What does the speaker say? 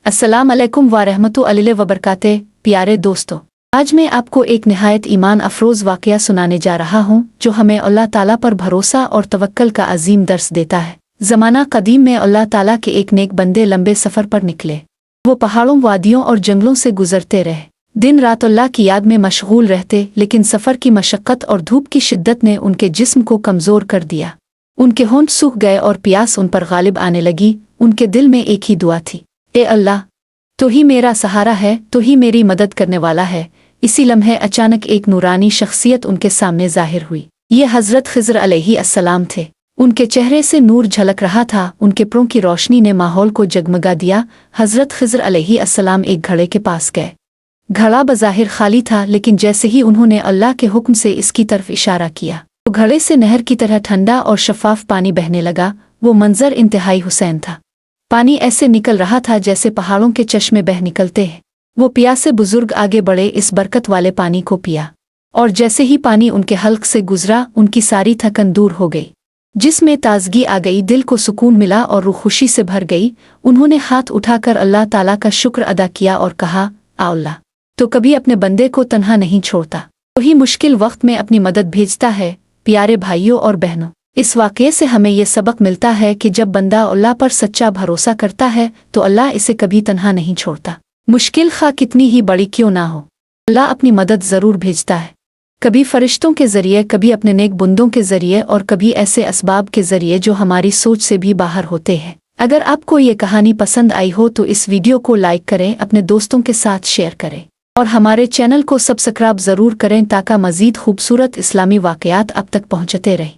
अस्सलाम अलैकुम व रहमतुल्लाहि व बरकातुहू। प्यारे दोस्तों, आज मैं आपको एक निहायत ईमान अफरोज़ वाक़या सुनाने जा रहा हूँ जो हमें अल्लाह ताला पर भरोसा और तवक्कल का अजीम दर्स देता है। ज़माना कदीम में अल्लाह ताला के एक नेक बंदे लंबे सफ़र पर निकले। वो पहाड़ों, वादियों और जंगलों से गुजरते रहे। दिन रात अल्लाह की याद में मशगूल रहते, लेकिन सफ़र की मशक्क़त और धूप की शिद्दत ने उनके जिस्म को कमज़ोर कर दिया। उनके होंठ सूख गए और प्यास उन पर गालिब आने लगी। उनके दिल में एक ही दुआ थी, ए अल्लाह, तो ही मेरा सहारा है, तो ही मेरी मदद करने वाला है। इसी लम्हे अचानक एक नूरानी शख्सियत उनके सामने ज़ाहिर हुई। ये हज़रत ख़िज़र अलैहिस्सलाम थे। उनके चेहरे से नूर झलक रहा था, उनके परों की रोशनी ने माहौल को जगमगा दिया। हज़रत ख़िज़र अलैहिस्सलाम एक घड़े के पास गए। घड़ा बज़ाहिर खाली था, लेकिन जैसे ही उन्होंने अल्लाह के हुक्म से इसकी तरफ इशारा किया तो घड़े से नहर की तरह ठंडा और शफ़ाफ पानी बहने लगा। वो मंजर इंतहाई हुसैन था। पानी ऐसे निकल रहा था जैसे पहाड़ों के चश्मे बह निकलते हैं। वो प्यासे बुजुर्ग आगे बढ़े, इस बरकत वाले पानी को पिया, और जैसे ही पानी उनके हल्क से गुजरा, उनकी सारी थकन दूर हो गई। जिसमें ताजगी आ गई, दिल को सुकून मिला और रूह खुशी से भर गई। उन्होंने हाथ उठाकर अल्लाह ताला का शुक्र अदा किया और कहा, अल्लाह तो कभी अपने बंदे को तन्हा नहीं छोड़ता, वही मुश्किल वक्त में अपनी मदद भेजता है। प्यारे भाइयों और बहनों, इस वाक़ये से हमें यह सबक मिलता है कि जब बंदा अल्लाह पर सच्चा भरोसा करता है तो अल्लाह इसे कभी तन्हा नहीं छोड़ता। मुश्किल खा कितनी ही बड़ी क्यों ना हो, अल्लाह अपनी मदद ज़रूर भेजता है। कभी फरिश्तों के ज़रिए, कभी अपने नेक बंदों के ज़रिए, और कभी ऐसे असबाब के ज़रिए जो हमारी सोच से भी बाहर होते हैं। अगर आपको ये कहानी पसंद आई हो तो इस वीडियो को लाइक करें, अपने दोस्तों के साथ शेयर करें और हमारे चैनल को सब्सक्राइब ज़रूर करें ताकि मज़ीद खूबसूरत इस्लामी वाक़यात आप तक पहुँचते रहें।